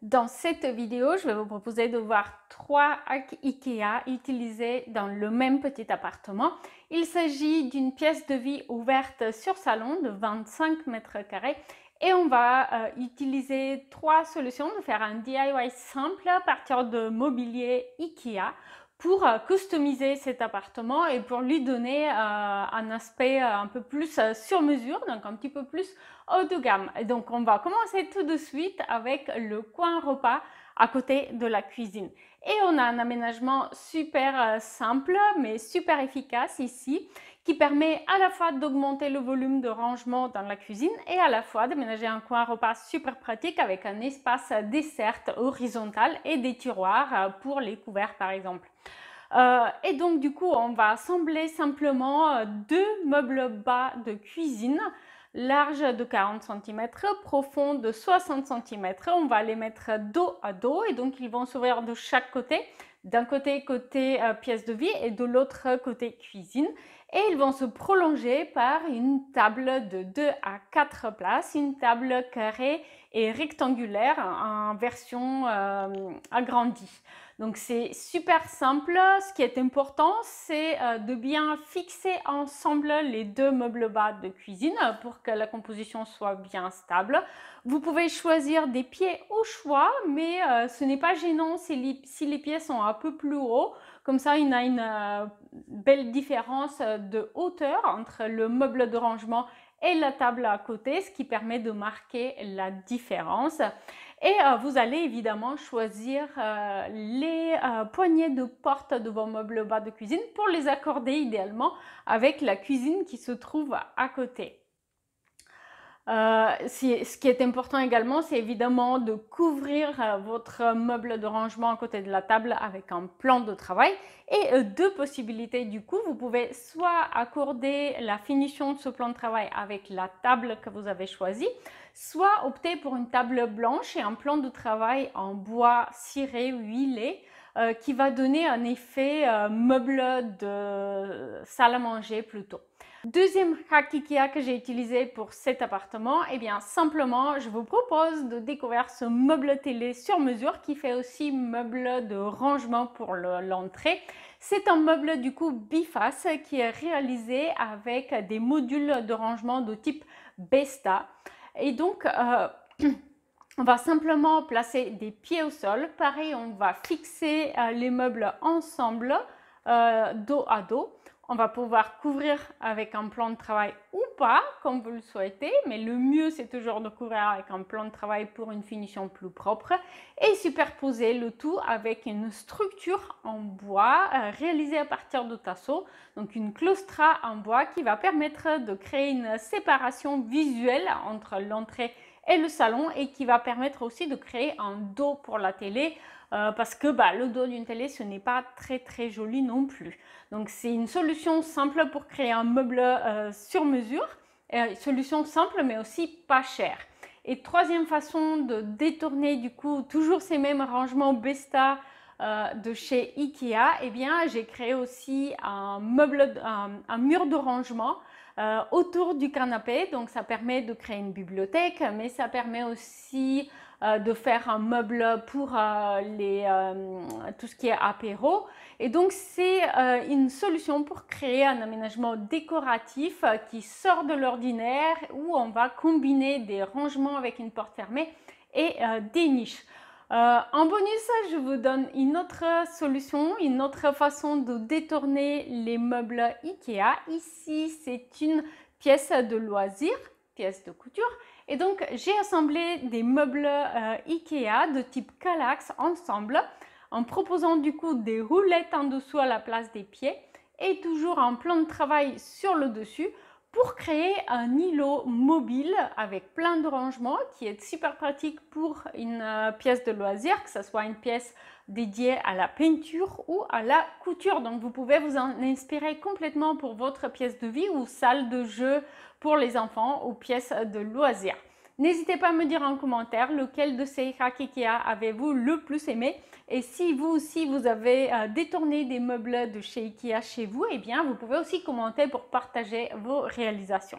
Dans cette vidéo, je vais vous proposer de voir 3 hacks IKEA utilisés dans le même petit appartement. Il s'agit d'une pièce de vie ouverte sur salon de 25 mètres carrés et on va utiliser 3 solutions de faire un DIY simple à partir de mobilier IKEA pour customiser cet appartement et pour lui donner un aspect un peu plus sur mesure, donc un petit peu plus haut de gamme. Et donc on va commencer tout de suite avec le coin repas à côté de la cuisine. Et on a un aménagement super simple mais super efficace ici qui permet à la fois d'augmenter le volume de rangement dans la cuisine et à la fois d'aménager un coin repas super pratique avec un espace dessert horizontal et des tiroirs pour les couverts par exemple. Et donc du coup on va assembler simplement deux meubles bas de cuisine large de 40 cm, profond de 60 cm. On va les mettre dos à dos et donc ils vont s'ouvrir de chaque côté. D'un côté pièce de vie et de l'autre côté cuisine. Et ils vont se prolonger par une table de 2 à 4 places, une table carrée et rectangulaire en version agrandie. Donc c'est super simple. Ce qui est important, c'est de bien fixer ensemble les deux meubles bas de cuisine pour que la composition soit bien stable. Vous pouvez choisir des pieds au choix, mais ce n'est pas gênant si les pieds sont un peu plus hauts. Comme ça, il y a une belle différence de hauteur entre le meuble de rangement et la table à côté, ce qui permet de marquer la différence. Et vous allez évidemment choisir les poignées de porte de vos meubles bas de cuisine pour les accorder idéalement avec la cuisine qui se trouve à côté. Ce qui est important également, c'est évidemment de couvrir votre meuble de rangement à côté de la table avec un plan de travail. Et deux possibilités du coup, vous pouvez soit accorder la finition de ce plan de travail avec la table que vous avez choisie, soit opter pour une table blanche et un plan de travail en bois ciré, huilé, qui va donner un effet meuble de salle à manger plutôt. Deuxième hack IKEA que j'ai utilisé pour cet appartement, eh bien simplement je vous propose de découvrir ce meuble télé sur mesure qui fait aussi meuble de rangement pour l'entrée. C'est un meuble du coup biface qui est réalisé avec des modules de rangement de type Besta. Et donc on va simplement placer des pieds au sol. Pareil, on va fixer les meubles ensemble, dos à dos. On va pouvoir couvrir avec un plan de travail ou pas, comme vous le souhaitez, mais le mieux c'est toujours de couvrir avec un plan de travail pour une finition plus propre et superposer le tout avec une structure en bois réalisée à partir de tasseaux, donc une claustra en bois qui va permettre de créer une séparation visuelle entre l'entrée et le salon et qui va permettre aussi de créer un dos pour la télé parce que le dos d'une télé ce n'est pas très joli non plus. Donc c'est une solution simple pour créer un meuble sur mesure, solution simple mais aussi pas chère. Et troisième façon de détourner du coup toujours ces mêmes rangements Besta de chez IKEA, eh bien j'ai créé aussi un mur de rangement autour du canapé. Donc ça permet de créer une bibliothèque, mais ça permet aussi de faire un meuble pour tout ce qui est apéro. Et donc c'est une solution pour créer un aménagement décoratif qui sort de l'ordinaire où on va combiner des rangements avec une porte fermée et des niches. En bonus, je vous donne une autre solution, une autre façon de détourner les meubles IKEA. Ici, c'est une pièce de loisir, pièce de couture. Et donc, j'ai assemblé des meubles IKEA de type Kallax ensemble en proposant du coup des roulettes en dessous à la place des pieds et toujours un plan de travail sur le dessus pour créer un îlot mobile avec plein de rangements qui est super pratique pour une pièce de loisir, que ce soit une pièce dédiée à la peinture ou à la couture. Donc vous pouvez vous en inspirer complètement pour votre pièce de vie ou salle de jeu pour les enfants ou pièce de loisir. N'hésitez pas à me dire en commentaire lequel de ces hacks IKEA avez-vous le plus aimé. Et si vous aussi vous avez détourné des meubles de chez IKEA chez vous, eh bien vous pouvez aussi commenter pour partager vos réalisations.